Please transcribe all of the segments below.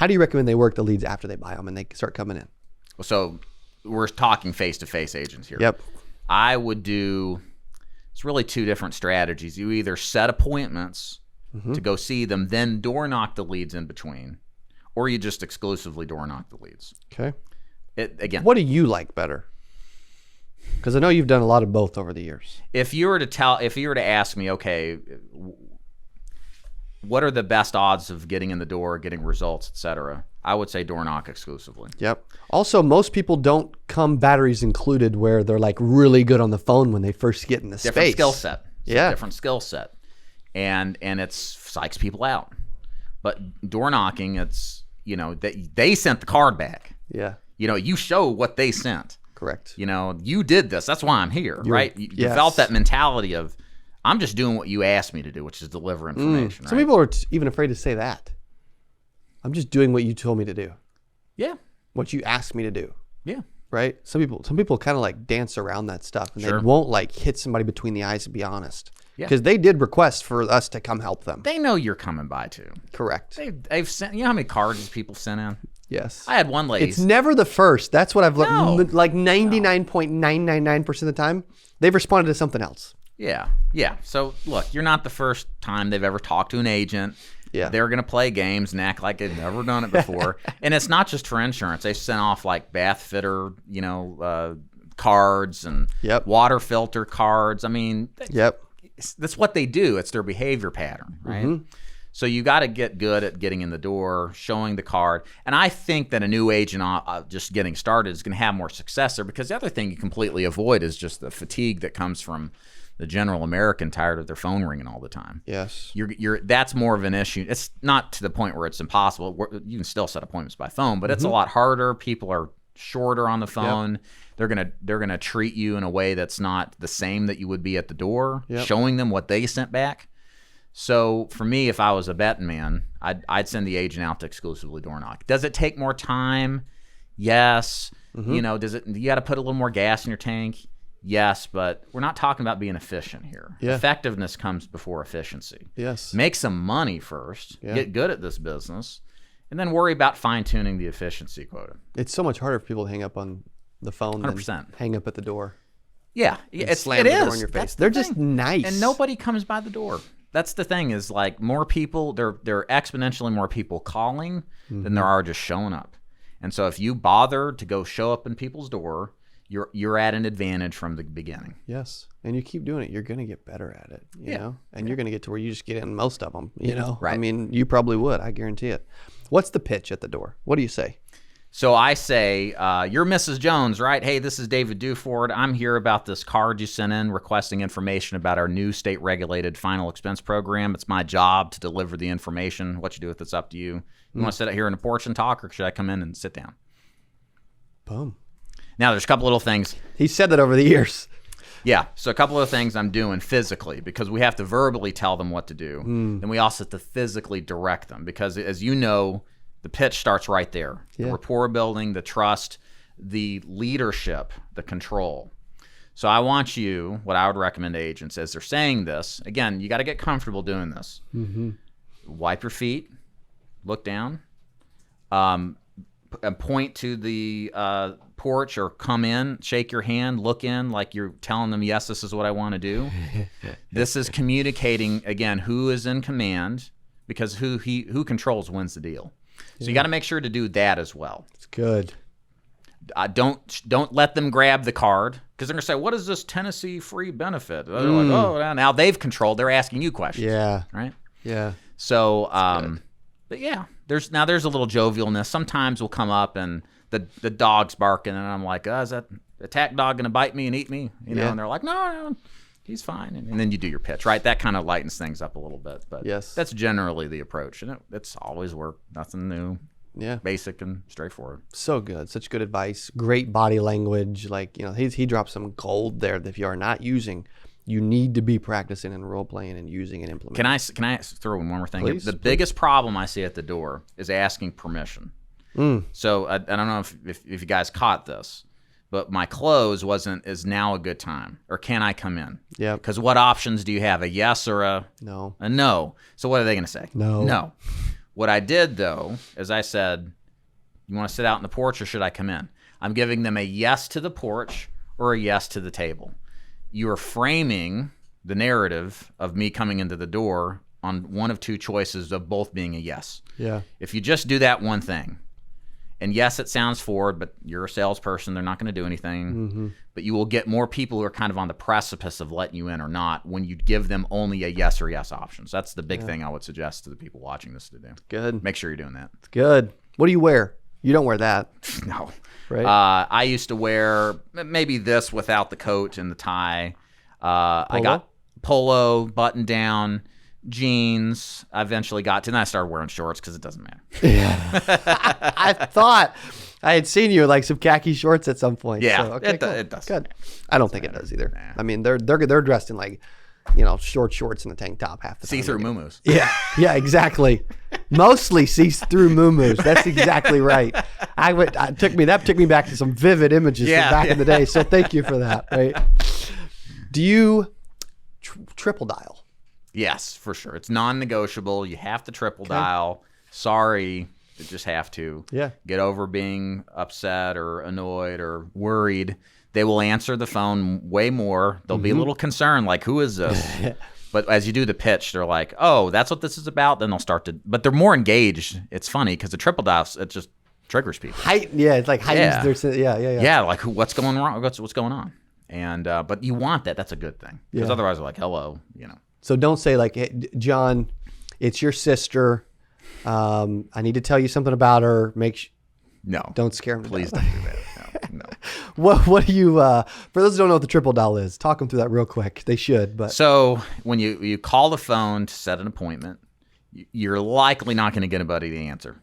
How do you recommend they work the leads after they buy them and they start coming in? So we're talking face-to-face agents here. Yep. I would do, it's really two different strategies. You either set appointments to go see them, then door knock the leads in between, or you just exclusively door knock the leads. Okay. Again, what do you like better? Because I know you've done a lot of both over the years. If you were to ask me, okay, what are the best odds of getting in the door, getting results, etc., I would say door knock exclusively. Yep. Also, most people don't come batteries included where they're like really good on the phone when they first get in the Different space. skill set. It's Yeah. a different skill set. And it psychs people out. But door knocking, it's, they sent the card back. Yeah. You show what they sent. Correct. You did this. That's why I'm here, right? You yes. develop that mentality of, I'm just doing what you asked me to do, which is deliver information. Some right? people are even afraid to say that. I'm just doing what you told me to do. Yeah. What you asked me to do. Yeah. Right? Some people kind of like dance around that stuff and Sure. they won't like hit somebody between the eyes, to be honest. Yeah. Because they did request for us to come help them. They know you're coming by too. Correct. They've sent. You know how many cards people sent in? Yes. I had one lady. It's never the first. That's what I've No. like 99.999% of the time, they've responded to something else. Yeah. So look, you're not the first time they've ever talked to an agent. Yeah. They're going to play games and act like they've never done it before. And it's not just for insurance. They sent off like bath fitter, cards and Yep. water filter cards. I mean, Yep. that's what they do. It's their behavior pattern, right? So you got to get good at getting in the door, showing the card. And I think that a new agent just getting started is going to have more success there, because the other thing you completely avoid is just the fatigue that comes from the general American tired of their phone ringing all the time. Yes. That's more of an issue. It's not to the point where it's impossible. You can still set appointments by phone, but it's a lot harder. People are shorter on the phone. Yep. They're gonna treat you in a way that's not the same that you would be at the door, Yep. showing them what they sent back. So for me, if I was a betting man, I'd send the agent out to exclusively door knock. Does it take more time? Yes. You got to put a little more gas in your tank? Yes, but we're not talking about being efficient here. Yeah. Effectiveness comes before efficiency. Yes. Make some money first, Yeah. get good at this business, and then worry about fine-tuning the efficiency quota. It's so much harder for people to hang up on the phone 100%. than hang up at the door. Yeah, Slam the door in your face. They're just nice. And nobody comes by the door. That's the thing, is like more people, there are exponentially more people calling than there are just showing up. And so if you bother to go show up in people's door, you're at an advantage from the beginning. Yes. And you keep doing it, you're going to get better at it, you Yeah. know? And you're going to get to where you just get in most of them, you know? Right. I mean, you probably would, I guarantee it. What's the pitch at the door? What do you say? So I say, you're Mrs. Jones, right? Hey, this is David Duford. I'm here about this card you sent in requesting information about our new state-regulated final expense program. It's my job to deliver the information. What you do with it's up to you. You want to sit out here in the porch and talk, or should I come in and sit down? Boom. Now, there's a couple little things. He said that over the years. Yeah, so a couple of things I'm doing physically, because we have to verbally tell them what to do. Then we also have to physically direct them, because as you know, the pitch starts right there. Yeah. The rapport building, the trust, the leadership, the control. So I want you, what I would recommend to agents as they're saying this, again, you got to get comfortable doing this. Wipe your feet, look down, point to the porch or come in, shake your hand, look in like you're telling them, yes, this is what I want to do. This is communicating, again, who is in command, because who controls wins the deal. So you got to make sure to do that as well. It's good. Don't let them grab the card, because they're going to say, what is this Tennessee free benefit? They're like, oh, now they've controlled. They're asking you questions. Yeah. Right? Yeah. So, but yeah, there's a little jovialness. Sometimes we'll come up and the dog's barking, and I'm like, is that attack dog going to bite me and eat me? Yeah. And they're like, no, he's fine. And then you do your pitch, right? That kind of lightens things up a little bit. But Yes. that's generally the approach. And it's always worked. Nothing new. Yeah. Basic and straightforward. So good. Such good advice. Great body language. Like, you know, he dropped some gold there that if you are not using, you need to be practicing and role playing and using and implementing. Can I throw in one more thing? Please, The biggest problem I see at the door is asking permission. So I don't know if you guys caught this, but my close is now a good time, or can I come in? Yeah. Because what options do you have? A yes or a No. no? So what are they going to say? No. No. What I did, though, is I said, you want to sit out on the porch or should I come in? I'm giving them a yes to the porch or a yes to the table. You are framing the narrative of me coming into the door on one of two choices of both being a yes. Yeah. If you just do that one thing, and yes, it sounds forward, but you're a salesperson. They're not going to do anything. But you will get more people who are kind of on the precipice of letting you in or not when you give them only a yes or yes options. That's the big thing I would suggest to the people watching this to do. Good. Make sure you're doing that. It's good. What do you wear? You don't wear that. No. Right? I used to wear maybe this without the coat and the tie. I got polo, button down, jeans. I eventually got to, and I started wearing shorts because it doesn't matter. Yeah. I thought I had seen you in like some khaki shorts at some point. Yeah, so, okay, it does. Good. I don't think it does either. Nah. I mean, they're dressed in like, short shorts and a tank top half the time. See-through muumuus. Yeah, exactly. Mostly see-through muumuus. That's exactly right. That took me back to some vivid images from back in the day. So thank you for that. Right? Do you triple dial? Yes, for sure. It's non-negotiable. You have to triple dial. Sorry, you just have to. Yeah. Get over being upset or annoyed or worried. They will answer the phone way more. They'll be a little concerned, like, who is this? But as you do the pitch, they're like, oh, that's what this is about. Then they'll start to, but they're more engaged. It's funny because the triple dial, it just triggers people. It's like heightens their, Yeah, like what's going wrong? What's going on? And but you want that. That's a good thing because otherwise they're like, hello, So don't say like, hey, John, it's your sister. I need to tell you something about her. No. Don't scare them. Please don't do that. No. What do you, for those who don't know what the triple dial is, talk them through that real quick. They should, but. So when you call the phone to set an appointment, you're likely not going to get anybody to answer.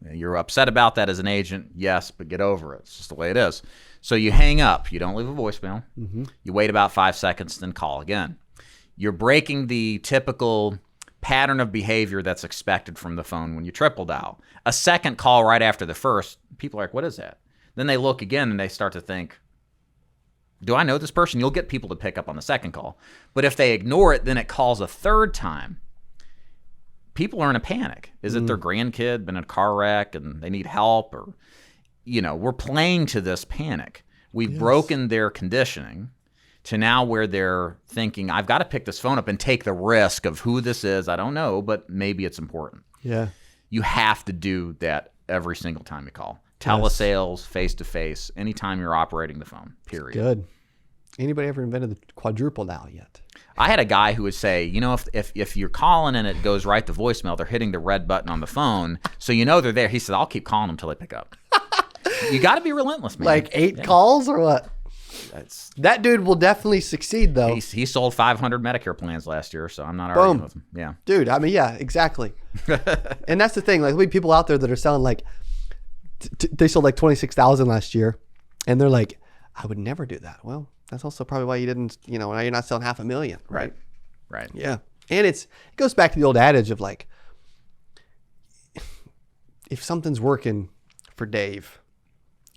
You're upset about that as an agent, yes, but get over it. It's just the way it is. So you hang up. You don't leave a voicemail. You wait about 5 seconds, then call again. You're breaking the typical pattern of behavior that's expected from the phone when you triple dial. A second call right after the first, people are like, what is that? Then they look again and they start to think, do I know this person? You'll get people to pick up on the second call. But if they ignore it, then it calls a third time. People are in a panic. Is it their grandkid been in a car wreck and they need help? Or, we're playing to this panic. We've broken their conditioning to now where they're thinking, I've got to pick this phone up and take the risk of who this is. I don't know, but maybe it's important. Yeah. You have to do that every single time you call. Telesales, face-to-face, anytime you're operating the phone, period. Good. Anybody ever invented the quadruple dial yet? I had a guy who would say, if you're calling and it goes right to voicemail, they're hitting the red button on the phone, so they're there. He said, I'll keep calling them until they pick up. You got to be relentless, man. Like 8 calls or what? That dude will definitely succeed, though. He sold 500 Medicare plans last year, so I'm not arguing with him. Yeah. Dude, I mean, yeah, exactly. And that's the thing. Like, we have people out there that are selling like, they sold like 26,000 last year, and they're like, I would never do that. Well, that's also probably why you didn't, now you're not selling 500,000, right? Right. Yeah. And it goes back to the old adage of like, if something's working for Dave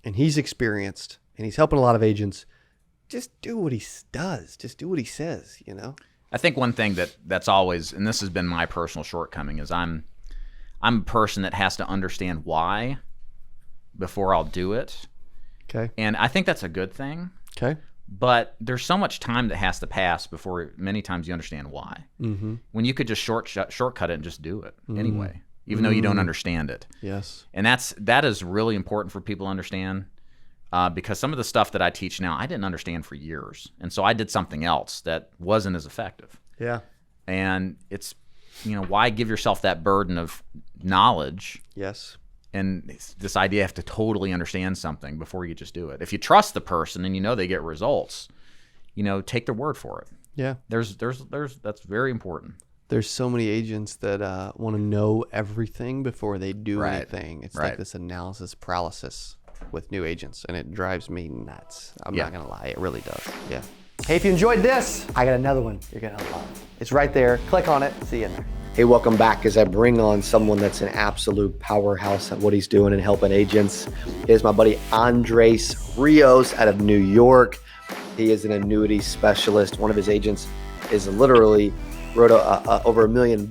and he's experienced and he's helping a lot of agents, just do what he does. Just do what he says, I think one thing that's always, and this has been my personal shortcoming, is I'm a person that has to understand why before I'll do it. Okay. And I think that's a good thing. Okay. But there's so much time that has to pass before many times you understand why. When you could just shortcut it and just do it anyway, even though you don't understand it. Yes. And that is really important for people to understand, because some of the stuff that I teach now, I didn't understand for years. And so I did something else that wasn't as effective. Yeah. And it's, why give yourself that burden of knowledge? Yes. And this idea you have to totally understand something before you just do it. If you trust the person and they get results, take their word for it. Yeah. There's that's very important. There's so many agents that want to know everything before they do anything. It's like this analysis paralysis with new agents, and it drives me nuts. I'm not going to lie. It really does. Yeah. Hey, if you enjoyed this, I got another one you're going to love. It's right there. Click on it. See you in there. Hey, welcome back as I bring on someone that's an absolute powerhouse at what he's doing and helping agents. Here's my buddy Andres Rios out of New York. He is an annuity specialist. One of his agents is literally wrote over $1 million.